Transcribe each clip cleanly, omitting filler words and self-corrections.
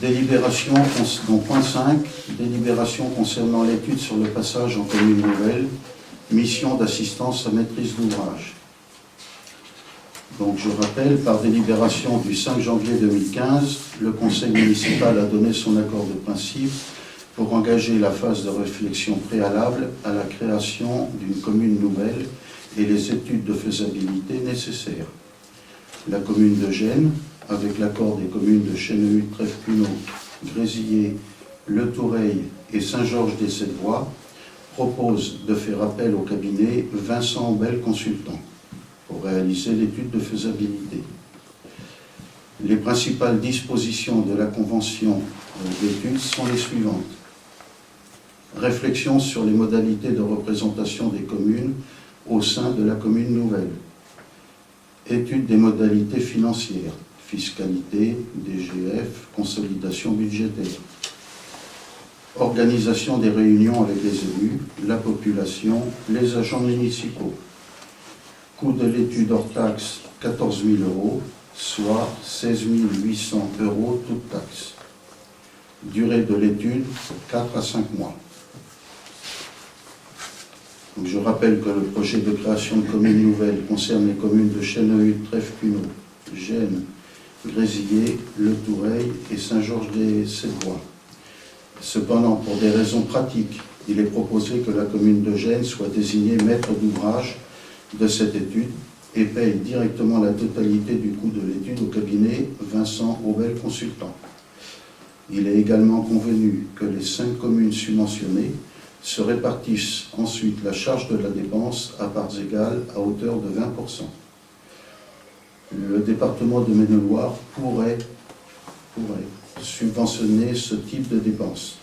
Délibération, donc point 5, délibération concernant l'étude sur le passage en commune nouvelle, mission d'assistance à maîtrise d'ouvrage. Donc je rappelle, par délibération du 5 janvier 2015, le conseil municipal a donné son accord de principe pour engager la phase de réflexion préalable à la création d'une commune nouvelle et les études de faisabilité nécessaires. La commune de Gênes, avec l'accord des communes de Chennehutte, Trèves-Cunot, Grésillé, Le Toureil et Saint-Georges-des-Sept-Voies, propose de faire appel au cabinet Vincent Aubel Consultant pour réaliser l'étude de faisabilité. Les principales dispositions de la convention d'étude sont les suivantes. Réflexion sur les modalités de représentation des communes au sein de la commune nouvelle. Étude des modalités financières, fiscalité, DGF, consolidation budgétaire. Organisation des réunions avec les élus, la population, les agents municipaux. Coût de l'étude hors taxe, 14 000 €, soit 16 800 € toute taxe. Durée de l'étude, 4 à 5 mois. Donc je rappelle que le projet de création de communes nouvelles concerne les communes de Chennehutte, Trèves-Cunot, Gênes, Grésillé, Le Toureil et Saint-Georges-des-Sept-Voies. Cependant, pour des raisons pratiques, il est proposé que la commune de Gênes soit désignée maître d'ouvrage de cette étude et paye directement la totalité du coût de l'étude au cabinet Vincent Aubel Consultant. Il est également convenu que les 5 communes subventionnées se répartissent ensuite la charge de la dépense à parts égales à hauteur de 20%. Le département de Maine-et-Loire pourrait subventionner ce type de dépenses.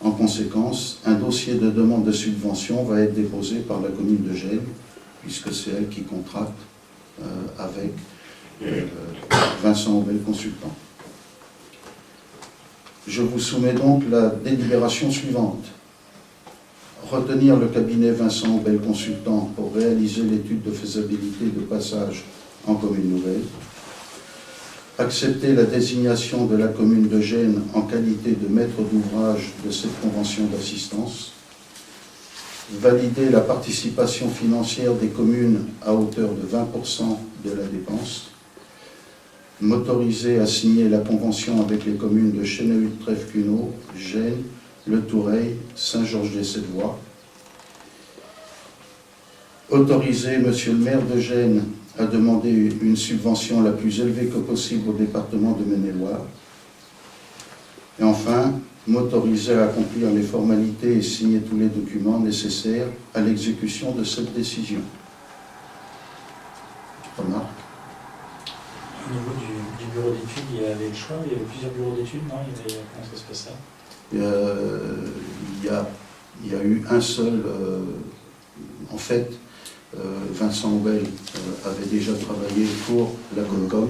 En conséquence, un dossier de demande de subvention va être déposé par la commune de Gênes, puisque c'est elle qui contracte avec Vincent Aubel Consultant. Je vous soumets donc la délibération suivante. Retenir le cabinet Vincent Aubel Consultant pour réaliser l'étude de faisabilité de passage en commune nouvelle. Accepter la désignation de la commune de Gênes en qualité de maître d'ouvrage de cette convention d'assistance. Valider la participation financière des communes à hauteur de 20% de la dépense. M'autoriser à signer la convention avec les communes de Chennehutte, Trèves-Cunot, Gênes, Le Toureil, Saint-Georges-des-Sept-Voies. Autoriser Monsieur le maire de Gênes à demander une subvention la plus élevée que possible au département de Maine-et-Loire. Et enfin, m'autoriser à accomplir les formalités et signer tous les documents nécessaires à l'exécution de cette décision. Remarque. Au niveau du bureau d'études, il y avait le choix, il y avait plusieurs bureaux d'études, non? Comment ça se passait? Il y a eu un seul, en fait, Vincent Aubel avait déjà travaillé pour la Comcom,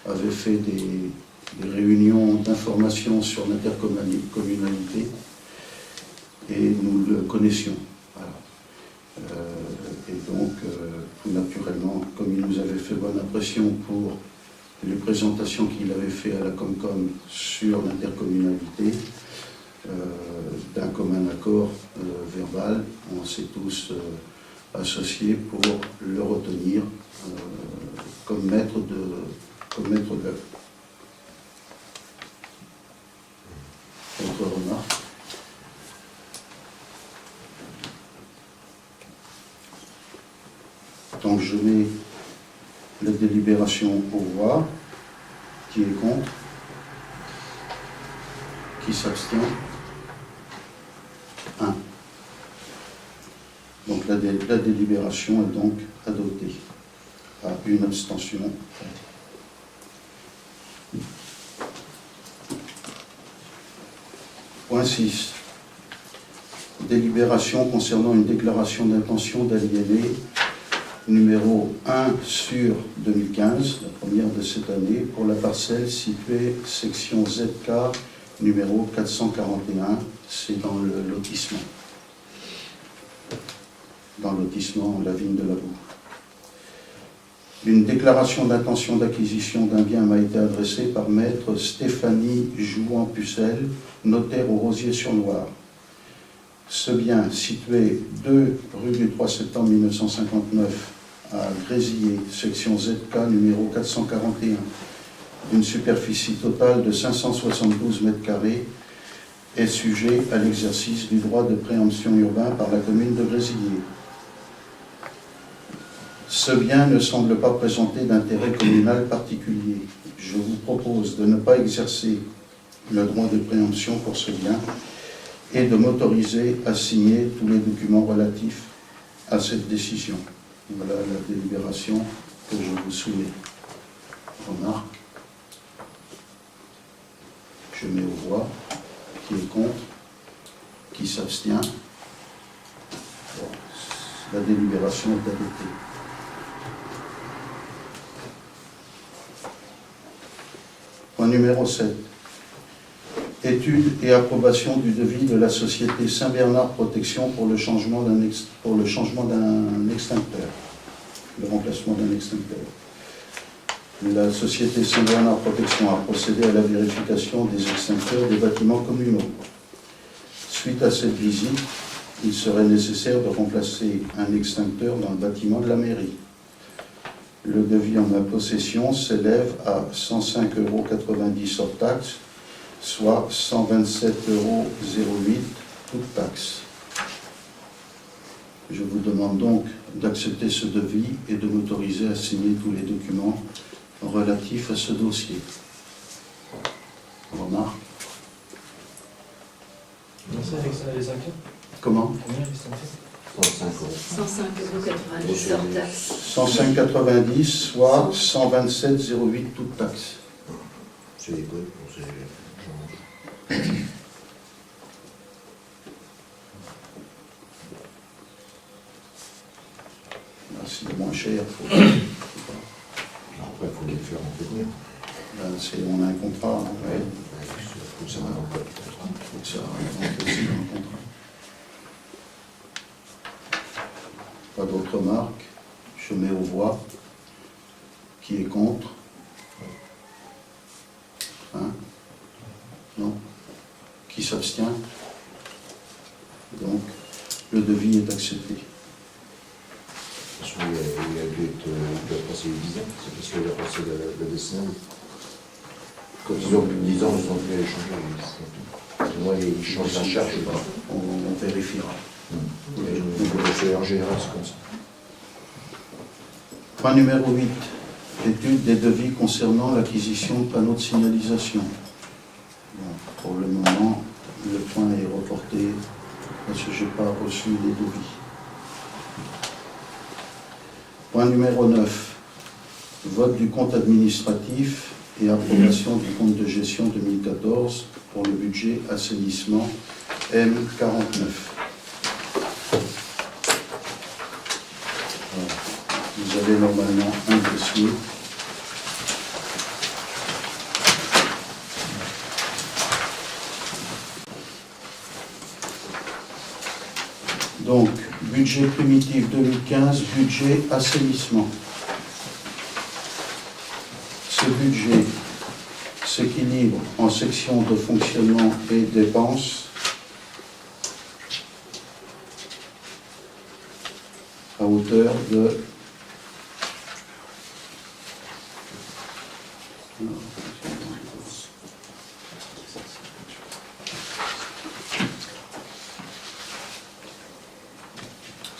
avait fait des réunions d'information sur l'intercommunalité et nous le connaissions. Voilà. Et donc, tout naturellement, comme il nous avait fait bonne impression pour les présentations qu'il avait fait à la Comcom sur l'intercommunalité, d'un commun accord verbal, on s'est tous associés pour le retenir comme maître d'œuvre. Autre remarque? Donc je mets la délibération au voix. Qui est contre? Qui s'abstient? 1. Donc la délibération est donc adoptée à une abstention. Point 6. Délibération concernant une déclaration d'intention d'aliéner numéro 1 sur 2015, la première de cette année, pour la parcelle située section ZK numéro 441, c'est dans le lotissement. Dans le lotissement La Vigne de la Boue. Une déclaration d'intention d'acquisition d'un bien m'a été adressée par maître Stéphanie Jouan-Pucelle, notaire au Rosier-sur-Loire. Ce bien, situé 2 rue du 3 septembre 1959 à Grésillé, section ZK numéro 441, d'une superficie totale de 572 m², est sujet à l'exercice du droit de préemption urbain par la commune de Grésillé. Ce bien ne semble pas présenter d'intérêt communal particulier. Je vous propose de ne pas exercer le droit de préemption pour ce bien et de m'autoriser à signer tous les documents relatifs à cette décision. Voilà la délibération que je vous soumets. Remarque. Je mets aux voix. Qui est contre? Qui s'abstient? La délibération est adoptée. Point numéro 7. Étude et approbation du devis de la société Saint-Bernard Protection pour le changement d'un extincteur, le remplacement d'un extincteur. La société Saint-Bernard Protection a procédé à la vérification des extincteurs des bâtiments communaux. Suite à cette visite, il serait nécessaire de remplacer un extincteur dans le bâtiment de la mairie. Le devis en ma possession s'élève à 105,90 € hors taxe, soit 127,08 € toute taxe. Je vous demande donc d'accepter ce devis et de m'autoriser à signer tous les documents relatifs à ce dossier. Remarque. Comment? 105,90 € hors taxe. 105,90 soit 127,08 toute taxe. C'est des codes, c'est... C'est le moins cher. Après, il faut les faire entretenir. On a un contrat. Hein, ouais. Il faut que ça rentre dans le contrat. Il faut que ça rentre aussi dans le contrat. Pas d'autres remarques. Je mets aux voix. Qui est contre? Hein? Non? Qui s'abstient? Donc, le devis est accepté. De toute façon, il a dû passer 10 ans, c'est parce qu'il a passé la décennie. Quand ils ont plus de 10 ans, ils ont pu échanger. Moi, ils changent la charge. On vérifiera. En général, c'est comme ça. Point numéro 8. Étude des devis concernant l'acquisition de panneaux de signalisation. Bon, pour le moment, le point est reporté parce que je n'ai pas reçu les devis. Point numéro 9. Vote du compte administratif et approbation du compte de gestion 2014 pour le budget assainissement M49. Vous avez normalement un dossier. Donc, budget primitif 2015, budget assainissement. Ce budget s'équilibre en section de fonctionnement et dépenses à hauteur de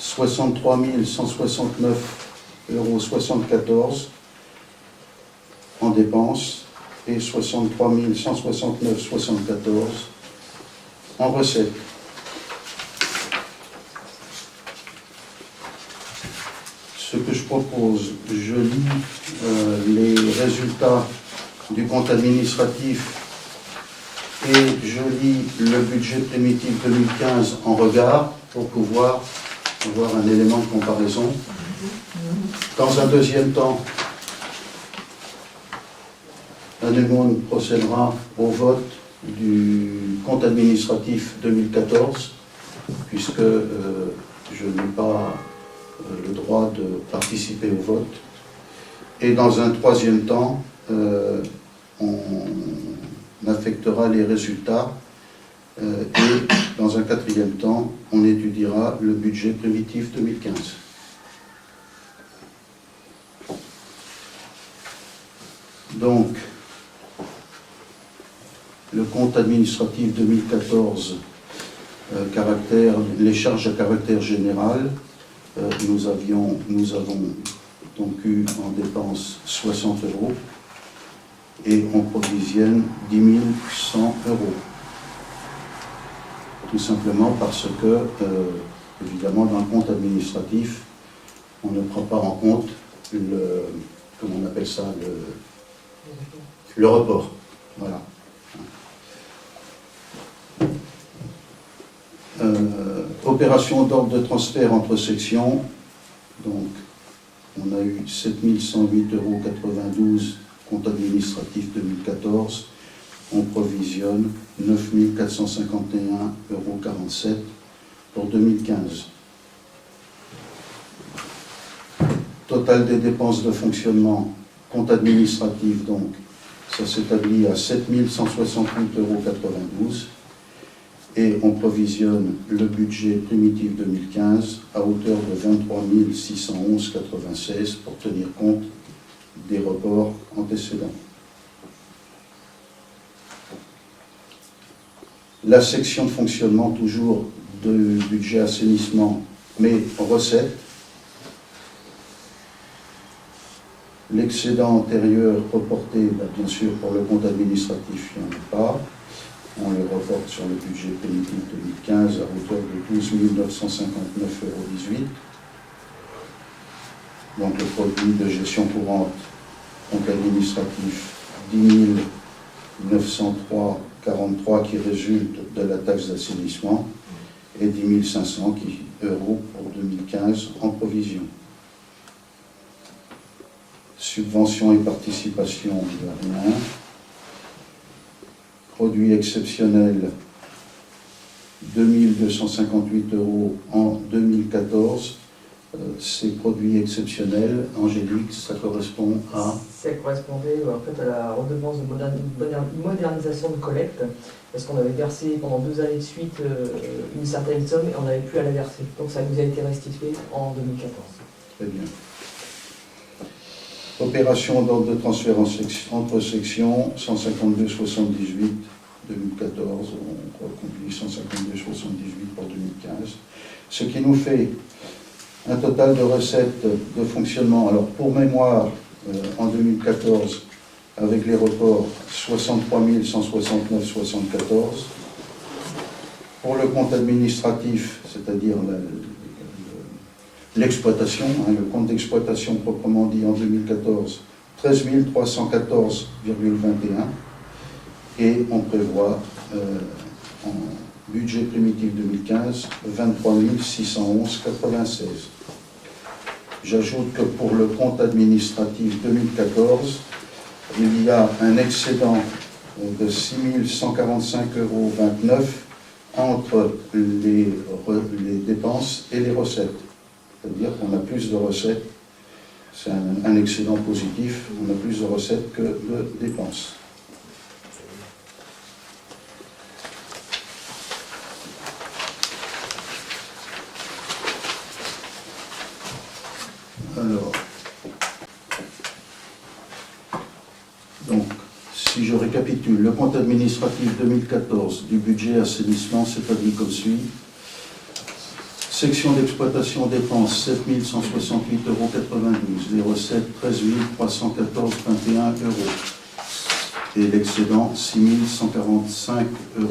63 169,74 € en dépenses et 63 169,74 € en recettes. Ce que je propose, je lis les résultats du compte administratif et je lis le budget primitif 2015 en regard pour pouvoir avoir un élément de comparaison. Dans un deuxième temps, Anémone procédera au vote du compte administratif 2014, puisque je n'ai pas le droit de participer au vote. Et dans un troisième temps, on affectera les résultats et dans un quatrième temps, on étudiera le budget primitif 2015. Donc, le compte administratif 2014, les charges à caractère général, nous avons donc eu en dépense 60 € et on provisionne 10 100 €. Tout simplement parce que, évidemment, dans le compte administratif, on ne prend pas en compte comment on appelle ça, le report. Voilà. Opération d'ordre de transfert entre sections. Donc, on a eu 7 108,92 € compte administratif 2014. On provisionne 9 451,47 € pour 2015. Total des dépenses de fonctionnement, compte administratif, donc, ça s'établit à 7 168,92 € et on provisionne le budget primitif 2015 à hauteur de 23 611,96 pour tenir compte des reports antécédents. La section de fonctionnement, toujours de budget assainissement, mais recettes. L'excédent antérieur reporté, bien sûr, pour le compte administratif, il n'y en a pas. On le reporte sur le budget primitif 2015 à hauteur de 12 959,18 €. Donc le produit de gestion courante, compte administratif, 10 903,43 € qui résulte de la taxe d'assainissement et 10 500 € pour 2015 en provision. Subventions et participations, il n'y a rien. Produits exceptionnels, 2 258 € en 2014. Ces produits exceptionnels, Angélique, ça correspond à... Ça correspondait en fait à la redevance de modernisation de collecte, parce qu'on avait versé pendant 2 années de suite une certaine somme et on n'avait plus à la verser. Donc ça nous a été restitué en 2014. Très bien. Opération d'ordre de transfert entre sections, 152,78 2014, on reconduit 152,78 pour 2015. Ce qui nous fait un total de recettes de fonctionnement. Alors pour mémoire, en 2014, avec les reports, 63 169,74. Pour le compte administratif, c'est-à-dire l'exploitation, le compte d'exploitation proprement dit en 2014, 13 314,21 et on prévoit en budget primitif 2015 23 611,96. J'ajoute que pour le compte administratif 2014, il y a un excédent de 6 145,29 € entre les dépenses et les recettes. C'est-à-dire qu'on a plus de recettes, c'est un excédent positif, on a plus de recettes que de dépenses. Alors, donc, si je récapitule, le compte administratif 2014 du budget assainissement s'établit comme suit. Section d'exploitation dépenses 7 168,92 €, les recettes 13 314,21 € et l'excédent 6 145,29 €.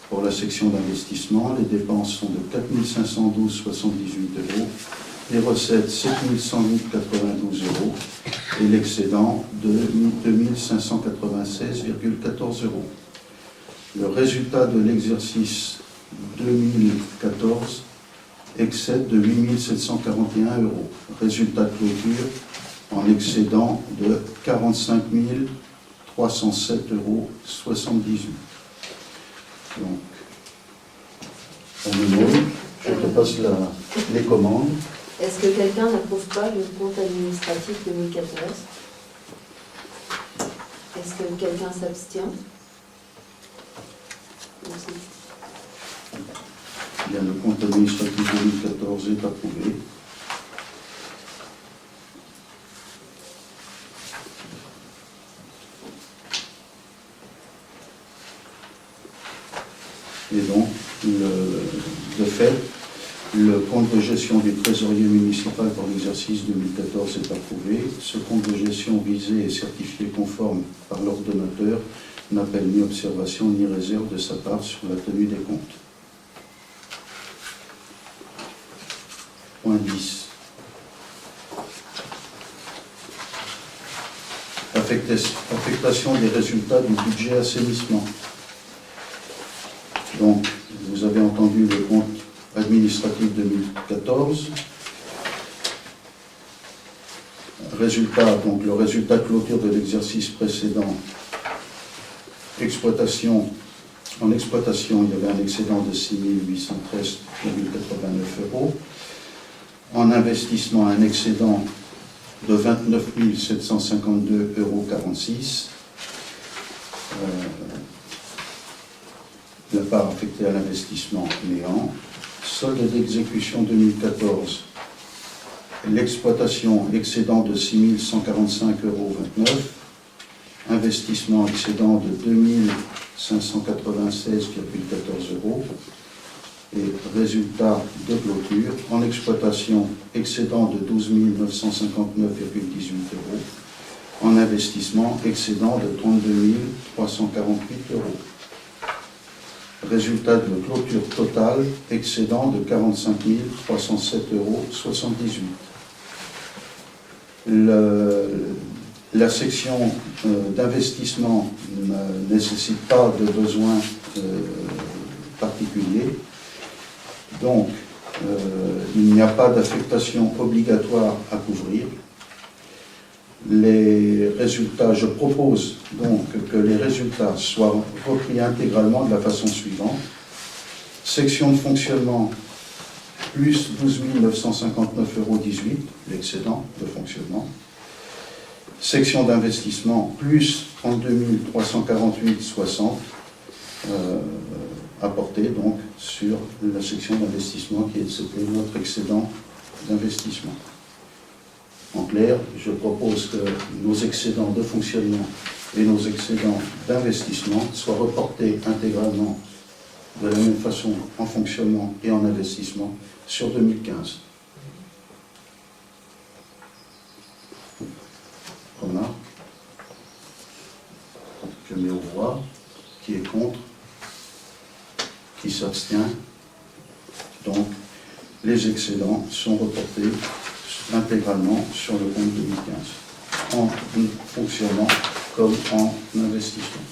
Pour la section d'investissement, les dépenses sont de 4 512,78 €, les recettes 7 108,92 € et l'excédent de 2 596,14 €. Le résultat de l'exercice 2014 excède de 8 741 €. Résultat de clôture en excédent de 45 307,78 €. Donc, on me demande, je te passe les commandes. Est-ce que quelqu'un n'approuve pas le compte administratif 2014? Est-ce que quelqu'un s'abstient? Merci. Bien, le compte administratif 2014 est approuvé. Et donc, de fait, le compte de gestion du trésorier municipal pour l'exercice 2014 est approuvé. Ce compte de gestion visé et certifié conforme par l'ordonnateur n'appelle ni observation ni réserve de sa part sur la tenue des comptes. Point 10. Affectation des résultats du budget assainissement. Donc, vous avez entendu le compte administratif 2014. Résultat, donc le résultat de clôture de l'exercice précédent. En exploitation, il y avait un excédent de 6 813,89 €. En investissement, un excédent de 29 752,46 €. La part affectée à l'investissement néant. Solde d'exécution 2014. L'exploitation excédent de 6 145,29 €. Investissement excédent de 2 596,14 €. Et résultat de clôture. En exploitation, excédent de 12 959,18 €. En investissement, excédent de 32 348 €. Résultat de clôture totale, excédent de 45 307,78 €. La section d'investissement ne nécessite pas de besoin particulier. Donc, il n'y a pas d'affectation obligatoire à couvrir. Les résultats, je propose donc que les résultats soient repris intégralement de la façon suivante. Section de fonctionnement, plus 12 959,18 €, l'excédent de fonctionnement. Section d'investissement, plus 32 348,60 apporté donc sur la section d'investissement qui est notre excédent d'investissement. En clair, je propose que nos excédents de fonctionnement et nos excédents d'investissement soient reportés intégralement de la même façon en fonctionnement et en investissement sur 2015. Remarque. Je mets aux voix. Qui est contre? Qui s'abstient? Donc, les excédents sont reportés intégralement sur le compte 2015, en fonctionnement comme en investissement.